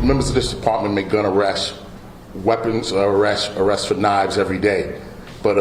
members of this department make gun arrests, weapons arrests for knives every day. But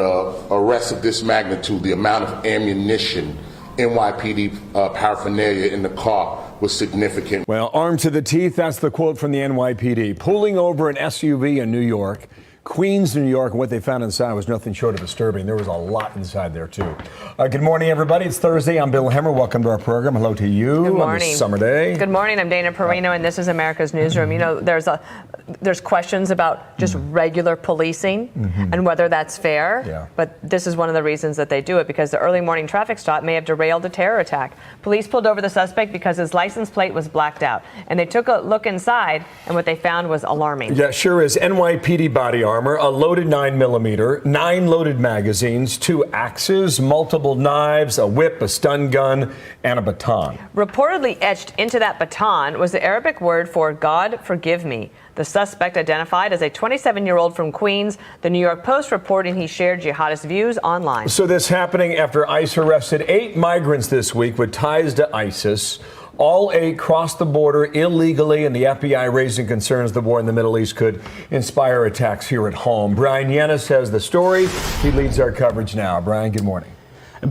arrests of this magnitude, the amount of ammunition, NYPD paraphernalia in the car was significant. Well, armed to the teeth, that's the quote from the NYPD. Pulling over an SUV in New York, Queens, New York, and what they found inside was nothing short of disturbing. There was a lot inside there, too. Good morning, everybody. It's Thursday. I'm Bill Hemmer. Welcome to our program. Hello to you. Good morning. On this summer day. Good morning. I'm Dana Perino, and this is America's Newsroom. You know, there's questions about just regular policing and whether that's fair. Yeah. But this is one of the reasons that they do it, because the early morning traffic stop may have derailed a terror attack. Police pulled over the suspect because his license plate was blacked out, and they took a look inside, and what they found was alarming. Yeah, sure is. NYPD body armor, a loaded 9mm, 9 loaded magazines, 2 axes, multiple knives, a whip, a stun gun, and a baton. Reportedly etched into that baton was the Arabic word for God forgive me. The suspect, identified as a 27-year-old from Queens, the New York Post reporting he shared jihadist views online. So this happening after ICE arrested 8 migrants this week with ties to ISIS. All 8 crossed the border illegally, and the FBI raising concerns the war in the Middle East could inspire attacks here at home. Brian Yanis has the story. He leads our coverage now. Brian, good morning.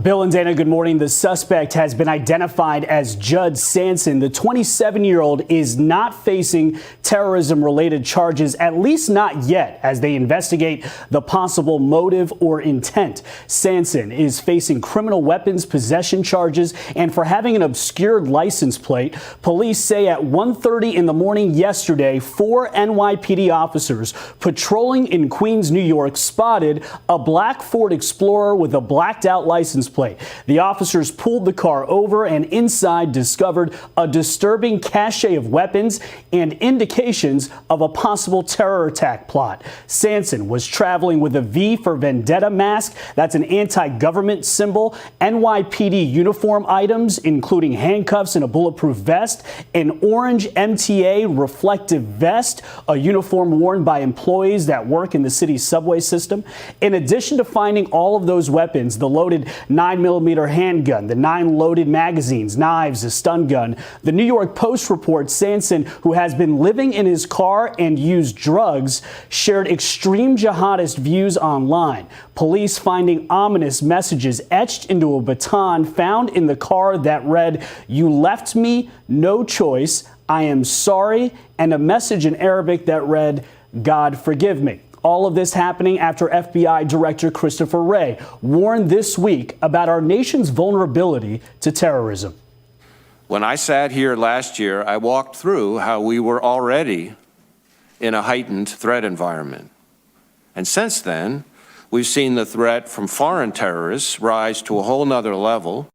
Bill and Dana, good morning. The suspect has been identified as Judd Sanson. The 27-year-old is not facing terrorism-related charges, at least not yet, as they investigate the possible motive or intent. Sanson is facing criminal weapons possession charges and for having an obscured license plate. Police say at 1:30 in the morning yesterday, 4 NYPD officers patrolling in Queens, New York, spotted a black Ford Explorer with a blacked-out license plate. The officers pulled the car over and inside discovered a disturbing cache of weapons and indications of a possible terror attack plot. Sanson was traveling with a V for Vendetta mask. That's an anti-government symbol. NYPD uniform items, including handcuffs and a bulletproof vest, an orange MTA reflective vest, a uniform worn by employees that work in the city's subway system. In addition to finding all of those weapons, the loaded 9mm handgun, the 9 loaded magazines, knives, a stun gun. The New York Post reports Sanson, who has been living in his car and used drugs, shared extreme jihadist views online. Police finding ominous messages etched into a baton found in the car that read, "You left me no choice, I am sorry," and a message in Arabic that read, "God forgive me." All of this happening after FBI Director Christopher Wray warned this week about our nation's vulnerability to terrorism. When I sat here last year, I walked through how we were already in a heightened threat environment. And since then, we've seen the threat from foreign terrorists rise to a whole nother level.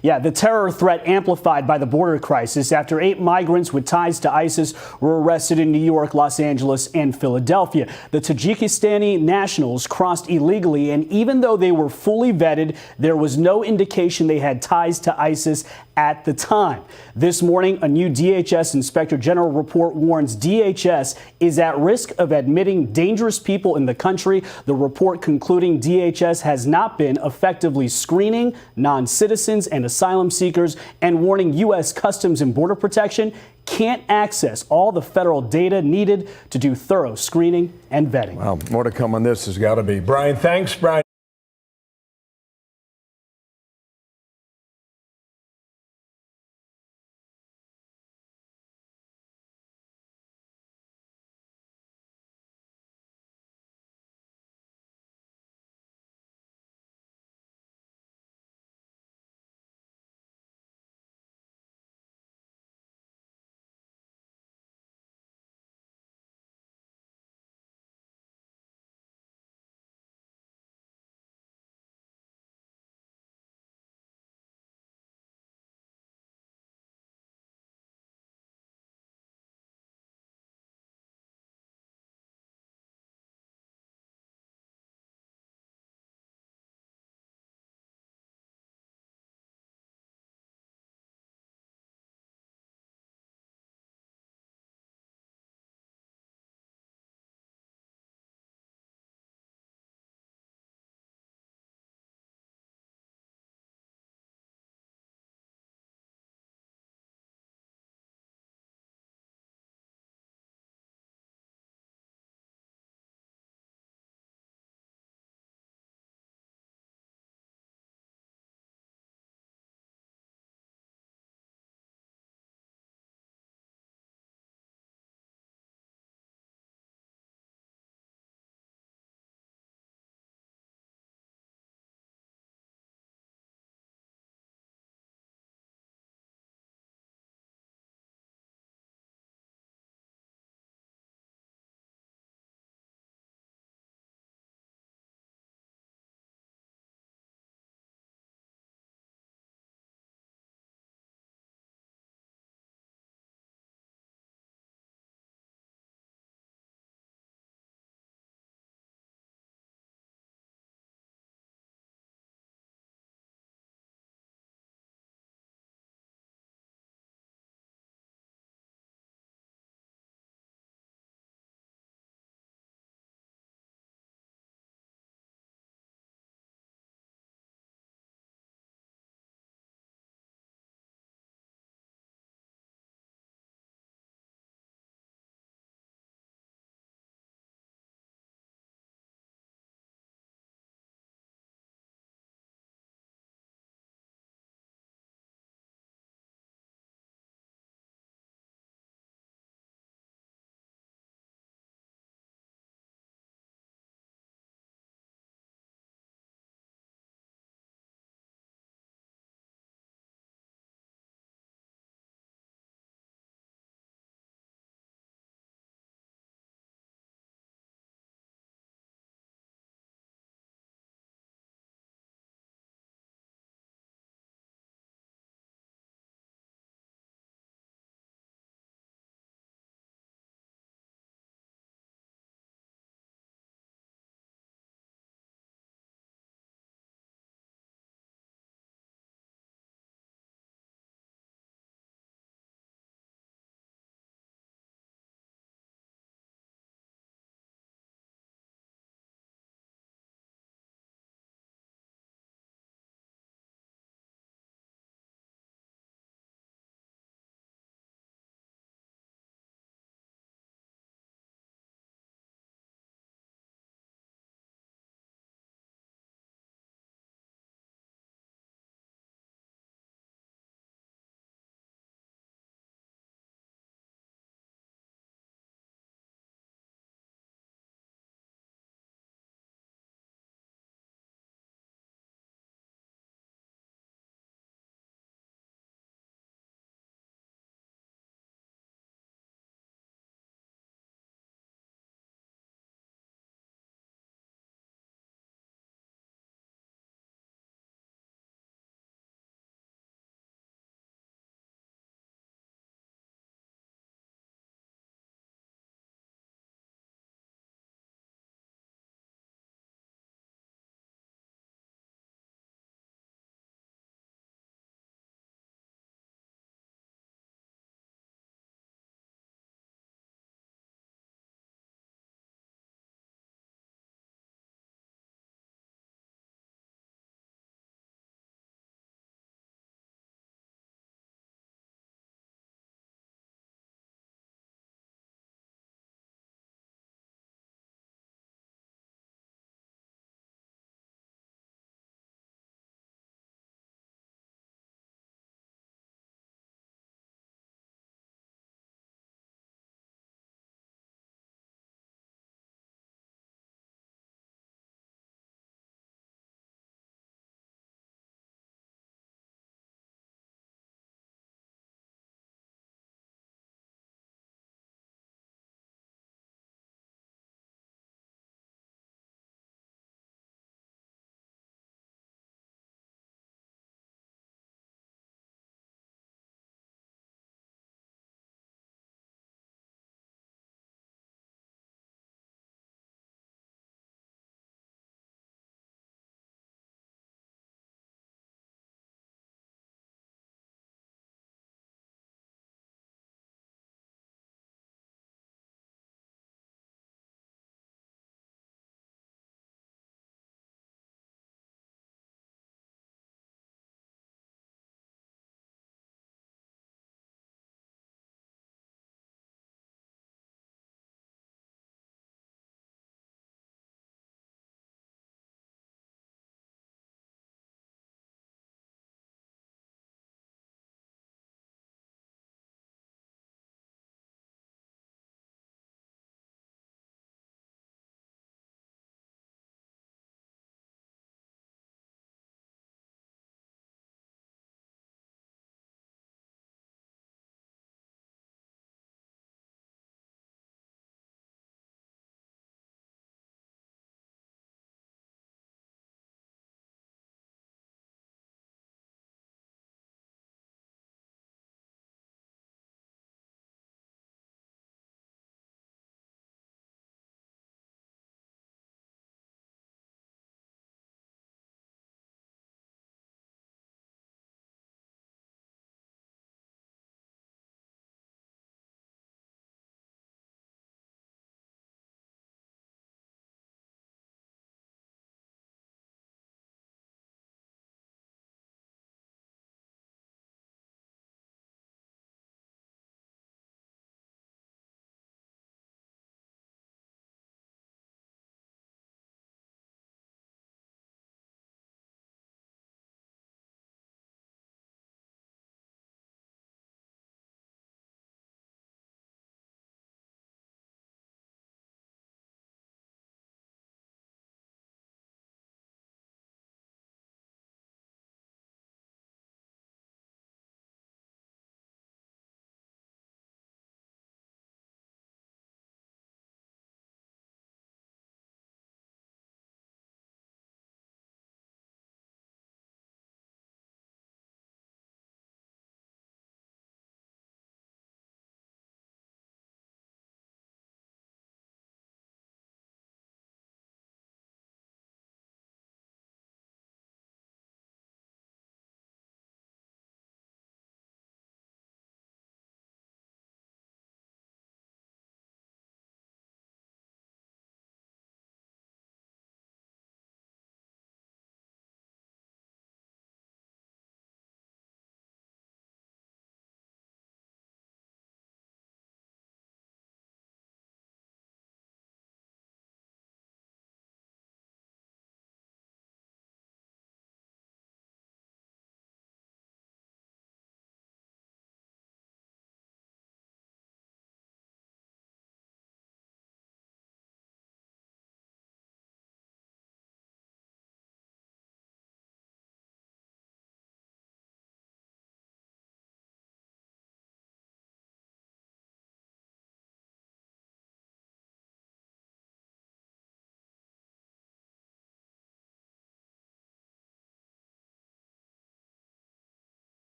Yeah, the terror threat amplified by the border crisis after 8 migrants with ties to ISIS were arrested in New York, Los Angeles, and Philadelphia. The Tajikistani nationals crossed illegally, and even though they were fully vetted, there was no indication they had ties to ISIS at the time. This morning, a new DHS Inspector General report warns DHS is at risk of admitting dangerous people in the country. The report concluding DHS has not been effectively screening non-citizens and asylum seekers, and warning U.S. Customs and Border Protection can't access all the federal data needed to do thorough screening and vetting. Well, more to come on this has got to be. Brian, thanks, Brian.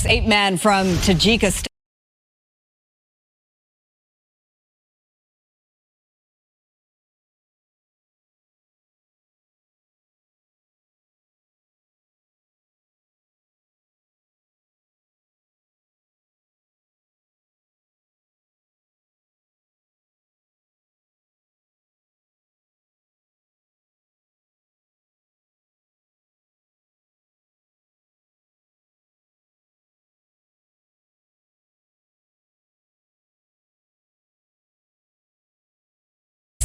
8 men from Tajikistan.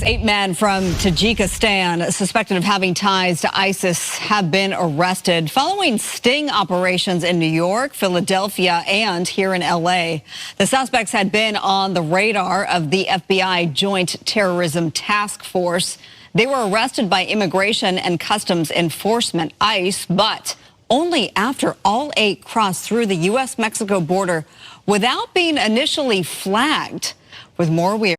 Eight men from Tajikistan suspected of having ties to ISIS have been arrested following sting operations in New York, Philadelphia, and here in L.A. The suspects had been on the radar of the FBI Joint Terrorism Task Force. They were arrested by Immigration and Customs Enforcement, ICE, but only after all 8 crossed through the U.S.-Mexico border without being initially flagged. With more, we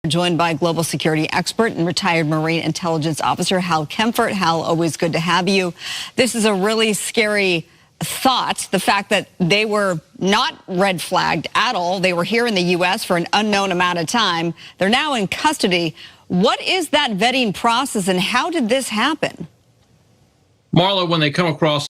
joined by global security expert and retired Marine intelligence officer Hal Kempfert. Hal, always good to have you. This is a really scary thought, the fact that they were not red flagged at all. They were here in the U.S. for an unknown amount of time. They're now in custody. What is that vetting process and how did this happen? Marla, when they come across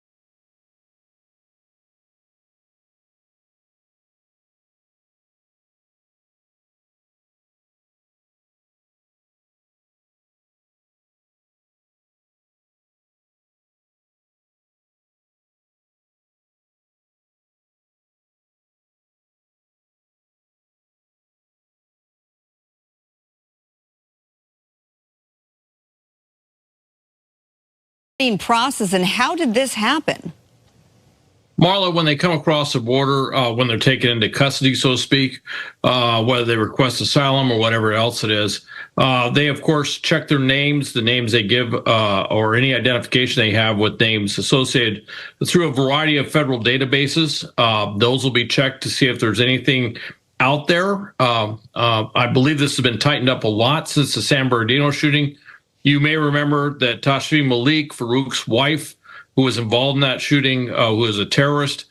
Process and how did this happen? Marla, when they come across the border, when they're taken into custody, so to speak, whether they request asylum or whatever else it is, they, of course, check their names, the names they give, or any identification they have with names associated through a variety of federal databases. Those will be checked to see if there's anything out there. I believe this has been tightened up a lot since the San Bernardino shooting. You may remember that Tashfeen Malik, Farouk's wife, who was involved in that shooting, who was a terrorist,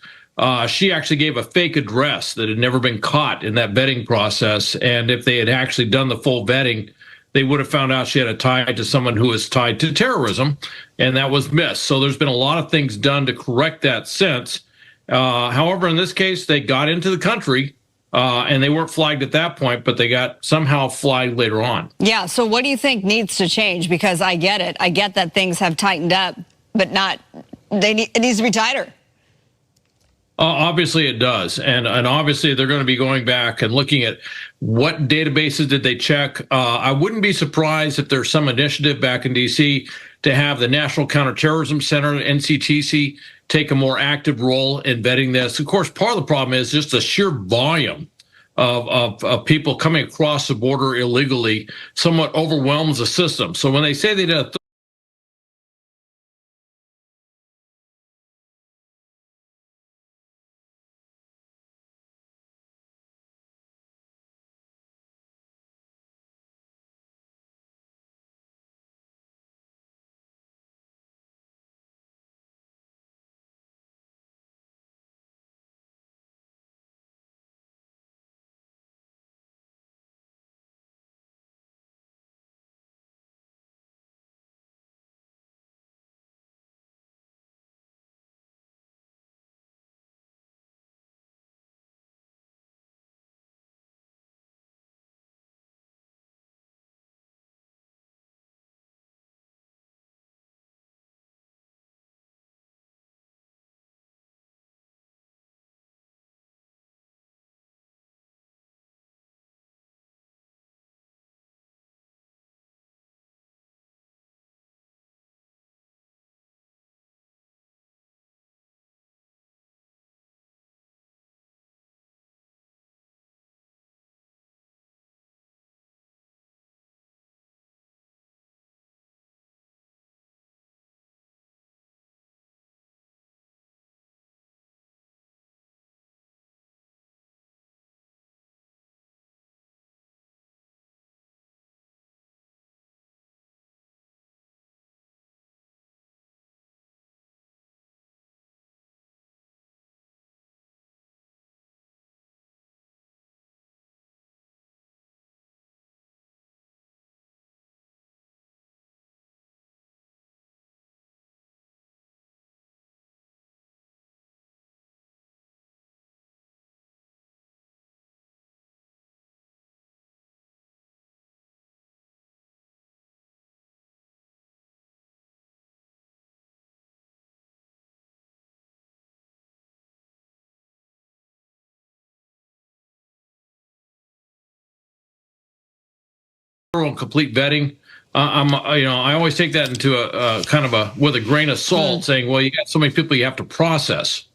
she actually gave a fake address that had never been caught in that vetting process. And if they had actually done the full vetting, they would have found out she had a tie to someone who was tied to terrorism, and that was missed. So there's been a lot of things done to correct that since. However, in this case, they got into the country. And they weren't flagged at that point, but they got somehow flagged later on. Yeah, so what do you think needs to change? Because I get it. I get that things have tightened up, but not, it needs to be tighter. Obviously it does. And obviously they're going to be going back and looking at what databases did they check. I wouldn't be surprised if there's some initiative back in D.C. to have the National Counterterrorism Center, NCTC, take a more active role in vetting this. Of course, part of the problem is just the sheer volume of people coming across the border illegally somewhat overwhelms the system. So when they say they did a and complete vetting. I always take that into a kind of with a grain of salt, saying, well, you got so many people you have to process.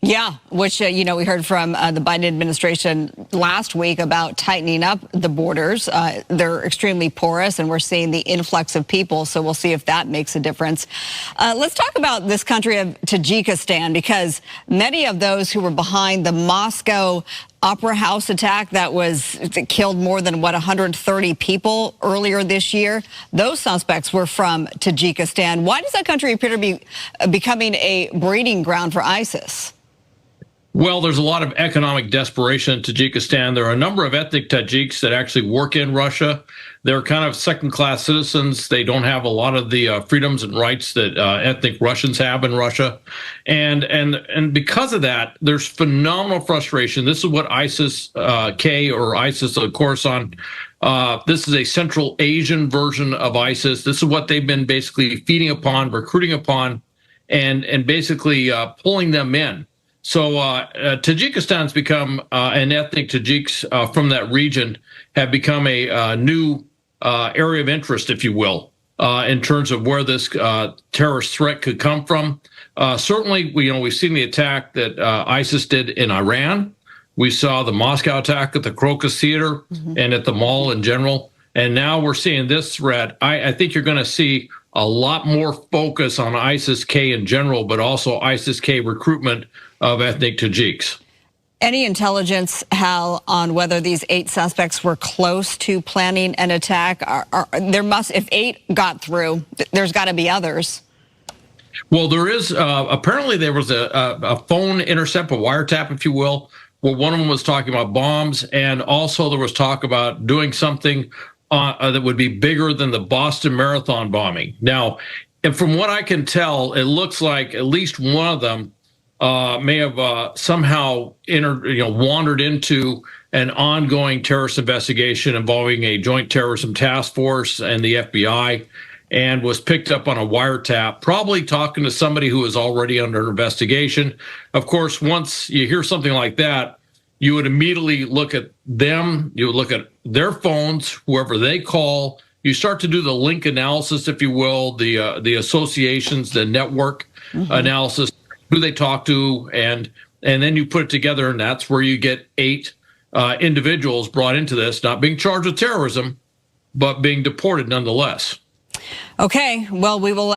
Yeah, which, we heard from the Biden administration last week about tightening up the borders. They're extremely porous, and we're seeing the influx of people, so we'll see if that makes a difference. Let's talk about this country of Tajikistan, because many of those who were behind the Moscow Opera House attack that killed more than, 130 people earlier this year, those suspects were from Tajikistan. Why does that country appear to be becoming a breeding ground for ISIS? Well, there's a lot of economic desperation in Tajikistan. There are a number of ethnic Tajiks that actually work in Russia. They're kind of second-class citizens. They don't have a lot of the freedoms and rights that ethnic Russians have in Russia. And because of that, there's phenomenal frustration. This is what ISIS-K or ISIS Khorasan, this is a Central Asian version of ISIS. This is what they've been basically feeding upon, recruiting upon, and basically pulling them in. So Tajikistan's become, and ethnic Tajiks from that region have become a new area of interest, if you will, in terms of where this terrorist threat could come from. Certainly, we've seen the attack that ISIS did in Iran. We saw the Moscow attack at the Crocus Theater and at the mall in general. And now we're seeing this threat. I think you're going to see a lot more focus on ISIS-K in general, but also ISIS-K recruitment of ethnic Tajiks. Any intelligence, Hal, on whether these 8 suspects were close to planning an attack? If 8 got through, there's got to be others. Well, there is. Apparently, there was a phone intercept, a wiretap, if you will, where one of them was talking about bombs, and also there was talk about doing something that would be bigger than the Boston Marathon bombing. Now, and from what I can tell, it looks like at least one of them may have somehow wandered into an ongoing terrorist investigation involving a joint terrorism task force and the FBI, and was picked up on a wiretap, probably talking to somebody who is already under investigation. Of course, once you hear something like that, you would immediately look at them, you would look at their phones, whoever they call. You start to do the link analysis, if you will, the associations, the network analysis, who they talk to, and then you put it together, and that's where you get 8 individuals brought into this, not being charged with terrorism, but being deported nonetheless. Okay, well, we will